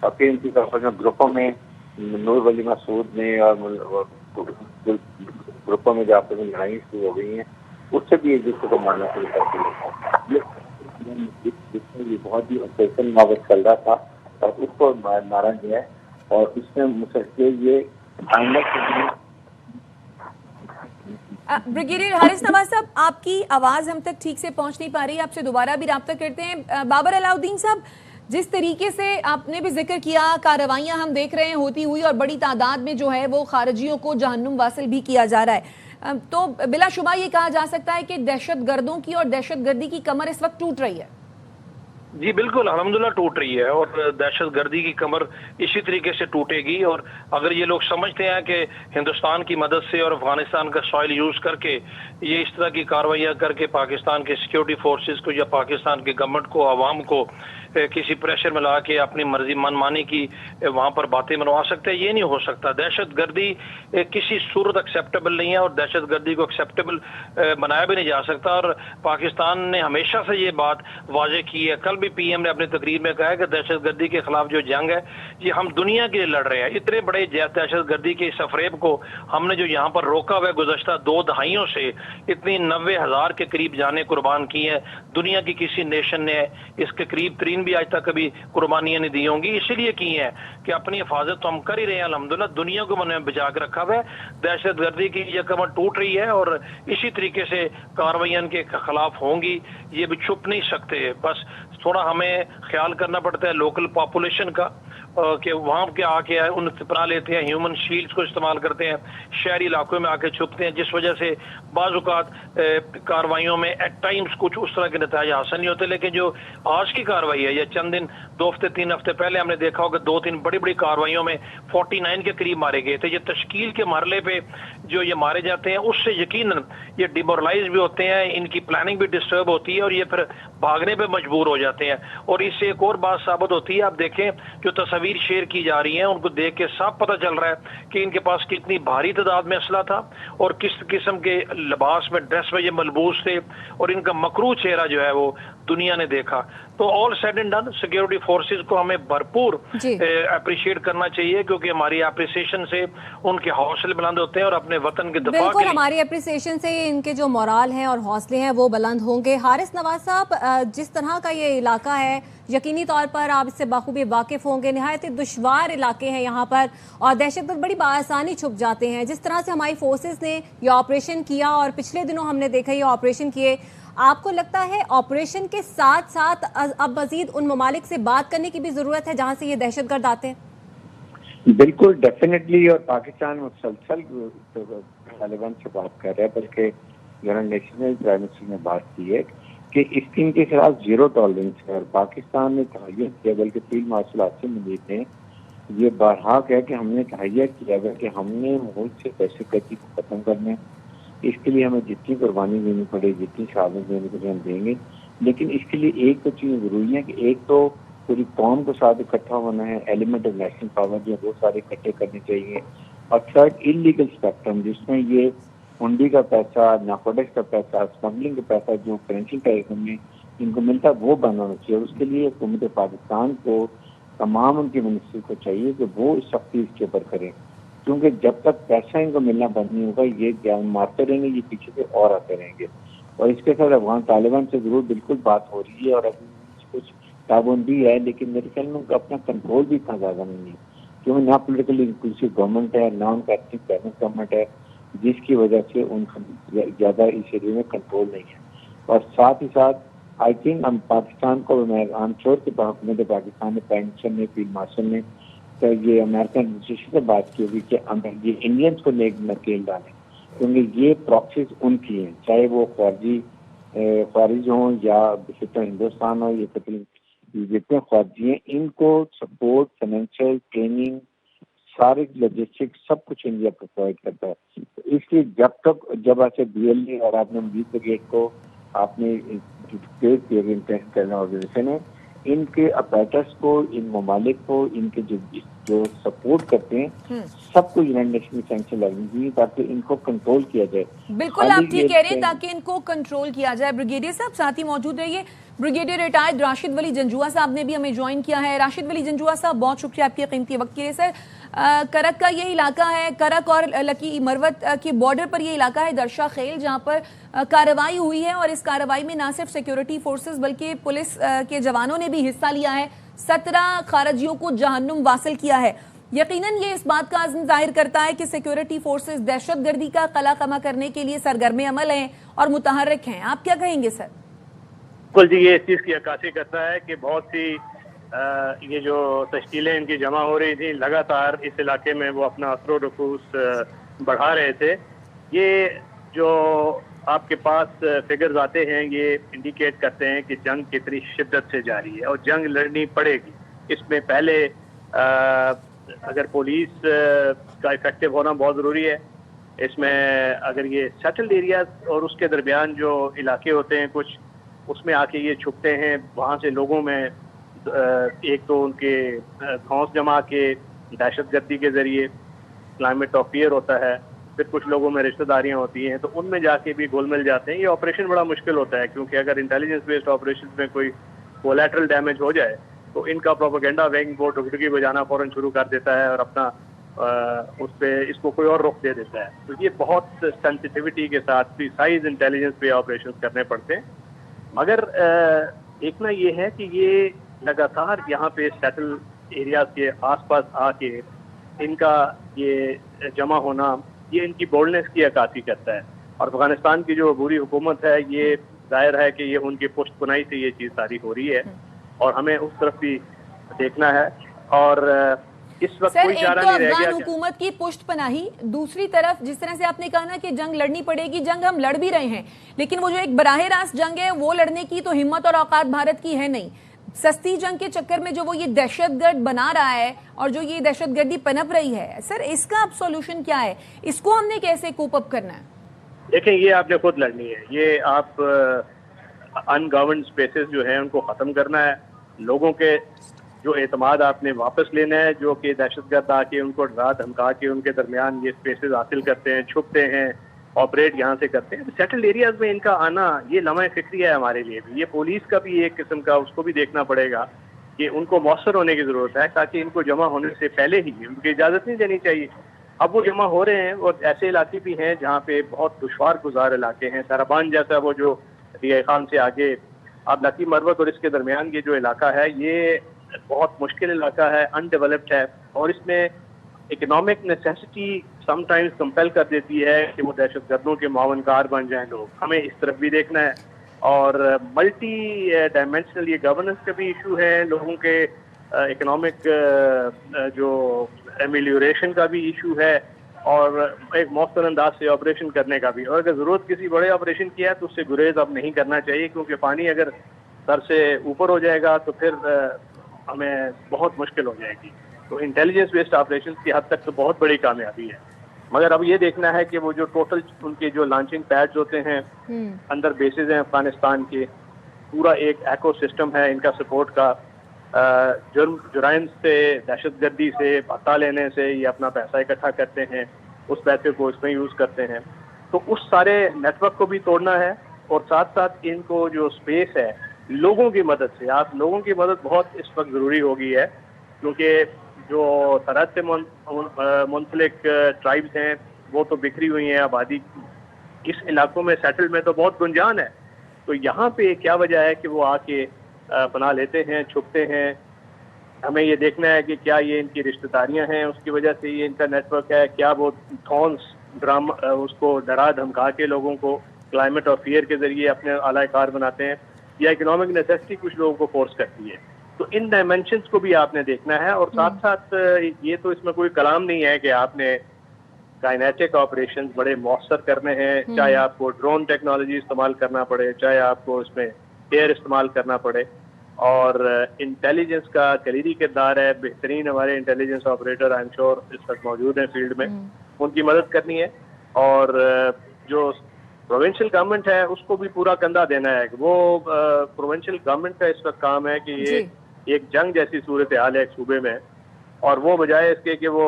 اور پھر ان کی گروپوں میں نور ولی مسعود نے اور گروپوں میں جو آپس میں لڑائی شروع ہو گئی ہیں اس سے بھی ایک دوسرے کو مارنا شروع کر دیا. یہ بہت ہی آپریشن معاوض چل رہا تھا اور اس کو مارا گیا اور اس میں مسلسل یہ بریگیڈیئر حارث نواز صاحب، آپ کی آواز ہم تک ٹھیک سے پہنچ نہیں پا رہی، آپ سے دوبارہ بھی رابطہ کرتے ہیں. بابر علاؤدین صاحب، جس طریقے سے آپ نے بھی ذکر کیا کارروائیاں ہم دیکھ رہے ہیں ہوتی ہوئی اور بڑی تعداد میں جو ہے وہ خارجیوں کو جہنم واصل بھی کیا جا رہا ہے، تو بلا شبہ یہ کہا جا سکتا ہے کہ دہشت گردوں کی اور دہشت گردی کی کمر اس وقت ٹوٹ رہی ہے. جی بالکل، الحمدللہ ٹوٹ رہی ہے اور دہشت گردی کی کمر اسی طریقے سے ٹوٹے گی. اور اگر یہ لوگ سمجھتے ہیں کہ ہندوستان کی مدد سے اور افغانستان کا سوائل یوز کر کے یہ اس طرح کی کارروائیاں کر کے پاکستان کے سیکیورٹی فورسز کو یا پاکستان کی گورنمنٹ کو عوام کو کسی پریشر میں لا کے اپنی مرضی من مانی کی وہاں پر باتیں منوا سکتے ہیں، یہ نہیں ہو سکتا. دہشت گردی کسی صورت ایکسیپٹیبل نہیں ہے اور دہشت گردی کو ایکسیپٹیبل بنایا بھی نہیں جا سکتا. اور پاکستان نے ہمیشہ سے یہ بات واضح کی ہے. کل بھی پی ایم نے اپنی تقریر میں کہا ہے کہ دہشت گردی کے خلاف جو جنگ ہے یہ ہم دنیا کے لیے لڑ رہے ہیں. اتنے بڑے دہشت گردی کے اس فریب کو ہم نے جو یہاں پر روکا ہوا ہے گزشتہ 2 دہائیوں سے، اتنی 90,000 کے قریب جانیں قربان کی ہیں. دنیا کی کسی نیشن نے اس کے قریب ترین بھی آج تک کبھی قربانیاں نہیں دی ہوں گی. اسی لیے کی ہیں کہ اپنی حفاظت تو ہم کر ہی رہے ہیں، الحمدللہ دنیا کو میں نے بچا کے رکھا ہوا ہے. دہشت گردی کی یہ کمر ٹوٹ رہی ہے اور اسی طریقے سے کارروائیاں کے خلاف ہوں گی، یہ بھی چھپ نہیں سکتے. بس تھوڑا ہمیں خیال کرنا پڑتا ہے لوکل پاپولیشن کا کہ وہاں کے آ کے ان پناہ لیتے ہیں، ہیومن شیلڈز کو استعمال کرتے ہیں، شہری علاقوں میں آ کے چھپتے ہیں، جس وجہ سے بعض اوقات کارروائیوں میں ایٹ ٹائمز کچھ اس طرح کے نتائج حاصل نہیں ہوتے. لیکن جو آج کی کارروائی ہے یا چند دن 2 ہفتے 3 ہفتے پہلے ہم نے دیکھا ہوگا 2-3 بڑی بڑی کارروائیوں میں 49 کے قریب مارے گئے تھے. یہ تشکیل کے مرحلے پہ جو یہ مارے جاتے ہیں اس سے یقیناً یہ ڈیمورلائز بھی ہوتے ہیں، ان کی پلاننگ بھی ڈسٹرب ہوتی ہے اور یہ پھر بھاگنے پہ مجبور ہو جاتے ہیں. اور اس سے ایک اور بات ثابت ہوتی ہے، آپ دیکھیں جو تصاویر شیئر کی جا رہی ہیں ان کو دیکھ کے صاف پتہ چل رہا ہے کہ ان کے پاس کتنی بھاری تعداد میں اسلحہ تھا اور کس قسم کے لباس میں ڈریس میں یہ ملبوس تھے اور ان کا مکروہ چہرہ جو ہے وہ دنیا نے دیکھا. تو all said and done security forces کو ہمیں بھرپور اپریشیٹ کرنا چاہیے کیونکہ ہماری اپریسیشن سے ان کے حوصلے بلند ہوتے ہیں اور اپنے وطن کے دفاع کے بالکل ہماری اپریسیشن سے ان کے جو مورال ہیں اور حوصلے ہیں وہ بلند ہوں گے. حارث نواز صاحب، جس طرح کا یہ علاقہ ہے یقینی طور پر آپ اس سے بخوبی واقف ہوں گے، نہایت دشوار علاقے ہیں یہاں پر اور دہشت گرد بڑی بآسانی چھپ جاتے ہیں. جس طرح سے ہماری فورسز نے یہ آپریشن کیا اور پچھلے دنوں ہم نے دیکھا یہ آپریشن کیے، آپ کو لگتا ہے آپریشن کے ساتھ ساتھ اب مزید ان ممالک سے بات کرنے کی بھی ضرورت ہے جہاں سے یہ دہشت گرد آتے ہیں؟ بالکل ڈیفینیٹلی، اور پاکستان مسلسل طالبان سے بات کر رہا ہے، بلکہ یونائیٹڈ نیشن پرائم منسٹر نے بات کی ہے کہ اس ٹیم کے خلاف 0 ٹالرنس ہے. اور پاکستان نے تحیہ کیا، بلکہ فیلڈ مارشل عاصم مجید نے یہ بارہا کہا کہ ہم نے تحیہ کیا ہے کہ ہم نے ملک سے دہشت گردی کو ختم کرنا ہے. اس کے لیے ہمیں جتنی قربانی دینی پڑے، جتنی شہادت دینی پڑے ہم دیں گے. لیکن اس کے لیے ایک تو چیز ضروری ہے کہ ایک تو پوری قوم کو ساتھ اکٹھا ہونا ہے، ایلیمنٹ آف نیشنل پاور جو وہ سارے اکٹھے کرنے چاہیے. اور تھرڈ انلیگل اسپیکٹرم جس میں یہ ہنڈی کا پیسہ، نارکوٹکس کا پیسہ، اسمگلنگ کا پیسہ جو فائنینشیل ٹیررزم میں ان کو ملتا ہے وہ بند ہونا چاہیے. اس کے لیے حکومت پاکستان کو تمام ان کی منسٹری کو چاہیے کہ وہ سختی اس کے اوپر کریں، کیونکہ جب تک پیسہ ان کو ملنا بند نہیں ہوگا یہ جان مارتے رہیں گے، یہ پیچھے سے اور آتے رہیں گے. اور اس کے ساتھ افغان طالبان سے ضرور بالکل بات ہو رہی ہے اور ابھی کچھ تعاون بھی ہے، لیکن میرے خیال میں اپنا کنٹرول بھی اتنا زیادہ نہیں ہے کیونکہ نہ پولیٹیکل انکلوسیو گورنمنٹ ہے، نہ ان کا ایکٹیو کیبنٹ گورنمنٹ ہے، جس کی وجہ سے ان کا زیادہ اس ایریے میں کنٹرول نہیں ہے. اور ساتھ ہی ساتھ آئی تھنک ہم پاکستان کو آئی شور کہ حکومت پاکستان نے پرائم منسٹر نے فیلڈ مارشل نے تو یہ امریکن ایڈمنسٹریشن سے بات کی ہوگی کہ یہ انڈینس کو نکیل ڈالیں، کیونکہ یہ پراکسیز ان کی ہیں، چاہے وہ خارج ہوں یا ہندوستان ہو، یہ جتنے خارجی ہیں ان کو سپورٹ، فائنینشیل، ٹریننگ، سارے لاجسٹک سب کچھ انڈیا کو پرووائڈ کرتا ہے. اس لیے جب ایسے BLA اور آپ نے مجید بریگیڈ کو آپ نے انٹرنیشنل آرگنائزیشن ہے، ان کے اپریٹس کو، ان ممالک کو، ان کے جو جو سپورٹ کرتے ہیں سب کو یونائٹڈ نیشن میں سینکشن لگنی چاہیے تاکہ ان کو کنٹرول کیا جائے. بالکل آپ ٹھیک کہہ رہے ہیں, تاکہ ان کو کنٹرول کیا جائے. بریگیڈیئر صاحب ساتھ ہی موجود رہیے. بریگیڈیئر ریٹائرڈ راشد ولی جنجوعہ صاحب نے بھی ہمیں جوائن کیا ہے. راشد ولی جنجوعہ صاحب بہت شکریہ آپ کے قیمتی وقت کے لیے. سر, کرک کا یہ علاقہ ہے, کرک اور لکی مروت کے بارڈر پر یہ علاقہ ہے درشا خیل, جہاں پر کارروائی ہوئی ہے, اور اس کارروائی میں نہ صرف سیکیورٹی فورسز بلکہ پولیس کے جوانوں نے بھی حصہ لیا ہے. 17 خارجیوں کو جہنم واصل کیا ہے. یقیناً یہ اس بات کا عزم ظاہر کرتا ہے کہ سیکیورٹی فورسز دہشت گردی کا قلع کما کرنے کے لیے سرگرم عمل ہیں اور متحرک ہیں. آپ کیا کہیں گے سر؟ بالکل جی, یہ اس چیز کی عکاسی کرتا ہے کہ بہت سی یہ جو تشکیلیں ان کی جمع ہو رہی تھیں لگاتار اس علاقے میں, وہ اپنا اثر و رفوس بڑھا رہے تھے. یہ جو آپ کے پاس فگرز آتے ہیں یہ انڈیکیٹ کرتے ہیں کہ جنگ کتنی شدت سے جاری ہے اور جنگ لڑنی پڑے گی. اس میں پہلے اگر پولیس کا افیکٹو ہونا بہت ضروری ہے. اس میں اگر یہ سیٹلڈ ایریاز اور اس کے درمیان جو علاقے ہوتے ہیں کچھ, اس میں آ کے یہ چھپتے ہیں, وہاں سے لوگوں میں ایک تو ان کے دھونس جما کے دہشت گردی کے ذریعے کلائمیٹ آف فیئر ہوتا ہے, پھر کچھ لوگوں میں رشتہ داریاں ہوتی ہیں تو ان میں جا کے بھی گھل مل جاتے ہیں. یہ آپریشن بڑا مشکل ہوتا ہے کیونکہ اگر انٹیلیجنس بیسڈ آپریشن میں کوئی کولیٹرل ڈیمیج ہو جائے تو ان کا پروپیگنڈا ونگ وہ ڈگڈگی بجانا فوراً شروع کر دیتا ہے اور اپنا اس پہ اس کو کوئی اور رخ دے دیتا ہے. تو یہ بہت سینسٹیوٹی کے ساتھ پریسائز انٹیلیجنس پہ آپریشن کرنے پڑتے ہیں. مگر ایک نا یہ ہے کہ یہ لگاتار یہاں پہ سیٹل ایریاز کے آس پاس آ کے ان کا یہ جمع ہونا یہ ان کی بولڈنس کی عکاسی کرتا ہے. اور افغانستان کی جو عبوری حکومت ہے یہ ظاہر ہے کہ یہ ان کی پشت پناہی سے یہ چیز ساری ہو رہی ہے اور ہمیں اس طرف بھی دیکھنا ہے. اور اس وقت کوئی چارہ نہیں رہ گیا. افغان حکومت کی پشت پناہی, دوسری طرف جس طرح سے آپ نے کہا نا کہ جنگ لڑنی پڑے گی, جنگ ہم لڑ بھی رہے ہیں, لیکن وہ جو ایک براہ راست جنگ ہے وہ لڑنے کی تو ہمت اور اوقات بھارت کی ہے نہیں. سستی جنگ کے چکر میں جو وہ یہ دہشت گرد بنا رہا ہے اور جو یہ دہشت گردی پنپ رہی ہے, سر اس کا اب سولوشن کیا ہے؟ اس کو ہم نے کیسے کوپ اپ کرنا ہے؟ دیکھیں یہ آپ نے خود لڑنی ہے. یہ آپ ان گورنڈ اسپیسز جو ہیں ان کو ختم کرنا ہے. لوگوں کے جو اعتماد آپ نے واپس لینا ہے, جو کہ دہشت گرد آ کے ان کو ڈرا دھمکا کے ان کے درمیان یہ اسپیسز حاصل کرتے ہیں, چھپتے ہیں, آپریٹ یہاں سے کرتے ہیں. سیٹلڈ ایریاز میں ان کا آنا یہ لمحہ فکری ہے ہمارے لیے بھی. یہ پولیس کا بھی ایک قسم کا اس کو بھی دیکھنا پڑے گا کہ ان کو مؤثر ہونے کی ضرورت ہے تاکہ ان کو جمع ہونے سے پہلے ہی ان کی اجازت نہیں دینی چاہیے. اب وہ جمع ہو رہے ہیں اور ایسے علاقے بھی ہیں جہاں پہ بہت دشوار گزار علاقے ہیں. ساربان جیسا وہ جو ریائی خان سے آگے اب لکی مروت اور اس کے درمیان یہ جو علاقہ ہے یہ بہت مشکل علاقہ ہے, ان ڈیولپڈ ہے, اور اس میں economic necessity some times compel کر دیتی ہے کہ وہ دہشت گردوں کے معاون کار بن جائیں لوگ. ہمیں اس طرف بھی دیکھنا ہے. اور ملٹی ڈائمینشنل یہ گورننس کا بھی ایشو ہے, لوگوں کے اکنامک جو ایمیلیوریشن کا بھی ایشو ہے, اور ایک مؤثر انداز سے آپریشن کرنے کا بھی. اور اگر ضرورت کسی بڑے آپریشن کی ہے تو اس سے گریز اب نہیں کرنا چاہیے, کیونکہ پانی اگر سر سے اوپر ہو جائے گا تو پھر ہمیں بہت مشکل ہو جائے گی. تو انٹیلیجنس بیسڈ آپریشن کی حد تک تو بہت بڑی کامیابی ہے. مگر اب یہ دیکھنا ہے کہ وہ جو ٹوٹل ان کے جو لانچنگ پیڈز ہوتے ہیں اندر بیسز ہیں افغانستان کے, پورا ایک ایکو سسٹم ہے ان کا سپورٹ کا. جرائم سے, دہشت گردی سے, بھتا لینے سے یہ اپنا پیسہ اکٹھا کرتے ہیں, اس پیسے کو اس میں یوز کرتے ہیں. تو اس سارے نیٹ ورک کو بھی توڑنا ہے, اور ساتھ ساتھ ان کو جو اسپیس ہے لوگوں کی مدد سے, آپ لوگوں کی مدد بہت اس وقت ضروری ہو گئی ہے, کیونکہ جو سرحد سے منسلک ٹرائبز ہیں وہ تو بکھری ہوئی ہیں آبادی. اس علاقوں میں سیٹل میں تو بہت گنجان ہے, تو یہاں پہ کیا وجہ ہے کہ وہ آ کے پناہ لیتے ہیں, چھپتے ہیں. ہمیں یہ دیکھنا ہے کہ کیا یہ ان کی رشتہ داریاں ہیں اس کی وجہ سے یہ ان کا نیٹ ورک ہے, کیا وہ تھونس ڈرام اس کو ڈرا دھمکا کے لوگوں کو کلائمیٹ آف فیئر کے ذریعے اپنے اعلی کار بناتے ہیں, یا اکنامک نیسیسٹی کچھ لوگوں کو فورس کرتی ہے. تو ان ڈائمینشنز کو بھی آپ نے دیکھنا ہے. اور ساتھ ساتھ یہ تو اس میں کوئی کلام نہیں ہے کہ آپ نے کائنیٹک آپریشنز بڑے مؤثر کرنے ہیں, چاہے آپ کو ڈرون ٹیکنالوجی استعمال کرنا پڑے, چاہے آپ کو اس میں ایئر استعمال کرنا پڑے. اور انٹیلیجنس کا کلیدی کردار ہے. بہترین ہمارے intelligence operator I am sure اس وقت موجود ہیں فیلڈ میں, ان کی مدد کرنی ہے. اور جو پروونشل گورنمنٹ ہے اس کو بھی پورا کندھا دینا ہے. وہ پروونشل گورنمنٹ کا اس وقت کام ہے کہ یہ ایک جنگ جیسی صورتحال ہے ایک صوبے میں, اور وہ بجائے اس کے کہ وہ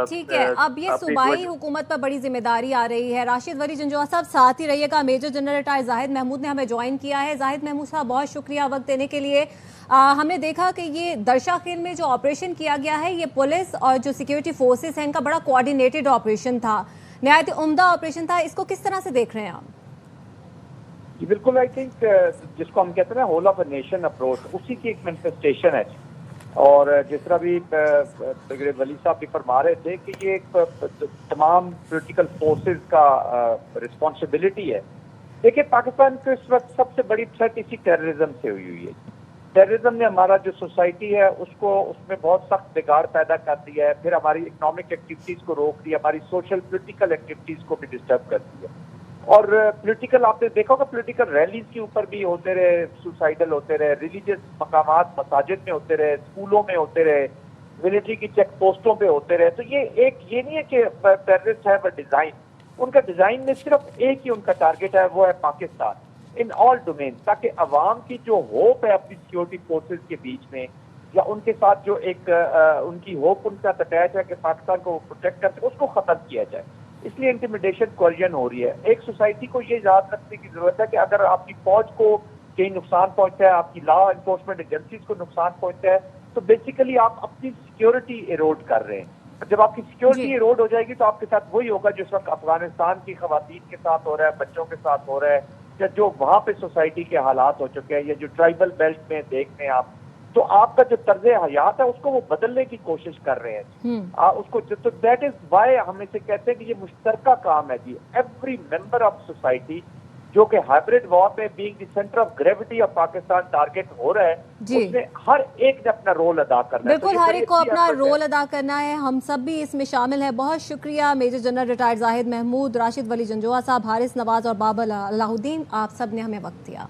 ٹھیک ہے. اب یہ صوبائی حکومت پر بڑی ذمہ داری آ رہی ہے. راشد ولی جنجوعہ صاحب ساتھ ہی رہیے گا. میجر جنرل ریٹائر زاہد محمود نے ہمیں جوائن کیا ہے. زاہد محمود صاحب بہت شکریہ وقت دینے کے لیے. ہم نے دیکھا کہ یہ درشا خیل میں جو آپریشن کیا گیا ہے یہ پولیس اور جو سیکیورٹی فورسز ہیں ان کا بڑا کوارڈینیٹڈ آپریشن تھا, نہایت عمدہ آپریشن تھا. اس کو کس طرح سے دیکھ رہے ہیں آپ؟ جی بالکل, آئی تھنک جس کو ہم کہتے ہیں نا whole of a nation approach, اسی کی ایک مینیفیسٹیشن ہے. اور جس طرح بھی ولی صاحب بھی فرما رہے تھے کہ یہ ایک تمام پولیٹیکل فورسز کا رسپانسبلٹی ہے. دیکھیں پاکستان کو اس وقت سب سے بڑی تھریٹ اسی ٹیررزم سے ہوئی ہے. ٹیررزم نے ہمارا جو سوسائٹی ہے اس میں بہت سخت بگاڑ پیدا کر دیا ہے. پھر ہماری اکنامک ایکٹیویٹیز کو روک دیا, ہماری سوشل پولیٹیکل ایکٹیویٹیز کو بھی ڈسٹرب کر دیا. اور پولیٹیکل آپ نے دیکھا ہوگا پولیٹیکل ریلیز کے اوپر بھی ہوتے رہے, سوسائڈل ہوتے رہے, ریلیجیس مقامات مساجد میں ہوتے رہے, اسکولوں میں ہوتے رہے, ملٹری کی چیک پوسٹوں پہ ہوتے رہے. تو یہ نہیں ہے کہ ٹیررسٹ ہے وہ ڈیزائن, ان کا ڈیزائن میں صرف ایک ہی ان کا ٹارگٹ ہے, وہ ہے پاکستان ان آل ڈومین, تاکہ عوام کی جو ہوپ ہے اپنی سیکورٹی فورسز کے بیچ میں یا ان کے ساتھ جو ایک ان کی ہوپ ان کا اٹیچ ہے کہ پاکستان کو پروٹیکٹ کرتے, اس کو ختم کیا جائے. اس لیے انٹیمیڈیشن کوئرژن ہو رہی ہے. ایک سوسائٹی کو یہ یاد رکھنے کی ضرورت ہے کہ اگر آپ کی فوج کو کہیں نقصان پہنچتا ہے, آپ کی لا انفورسمنٹ ایجنسیز کو نقصان پہنچتا ہے, تو بیسیکلی آپ اپنی سیکیورٹی ایروڈ کر رہے ہیں. جب آپ کی سیکیورٹی ایروڈ ہو جائے گی تو آپ کے ساتھ وہی ہوگا جس وقت افغانستان کی خواتین کے ساتھ ہو رہا ہے, بچوں کے ساتھ ہو رہا ہے, یا جو وہاں پہ سوسائٹی کے حالات ہو چکے ہیں, یا جو ٹرائبل بیلٹ میں دیکھ لیں آپ, تو آپ کا جو طرز حیات ہے اس کو وہ بدلنے کی کوشش کر رہے ہیں. اس کو تو دیٹ از وائی ہم اسے کہتے ہیں کہ یہ مشترکہ کام ہے جی. ایوری ممبر آف سوسائٹی جو کہ ہائبرڈ وار میں being the centre of gravity of Pakistan target ہو رہا ہے, اس میں ہر ایک نے اپنا رول ادا کرنا ہے. بالکل, ہر ایک کو اپنا رول ادا کرنا ہے. ہم سب بھی اس میں شامل ہیں. بہت شکریہ میجر جنرل ریٹائر زاہد محمود, راشد ولی جنجوعہ صاحب, حارث نواز اور بابل اللہ الدین, آپ سب نے ہمیں وقت دیا.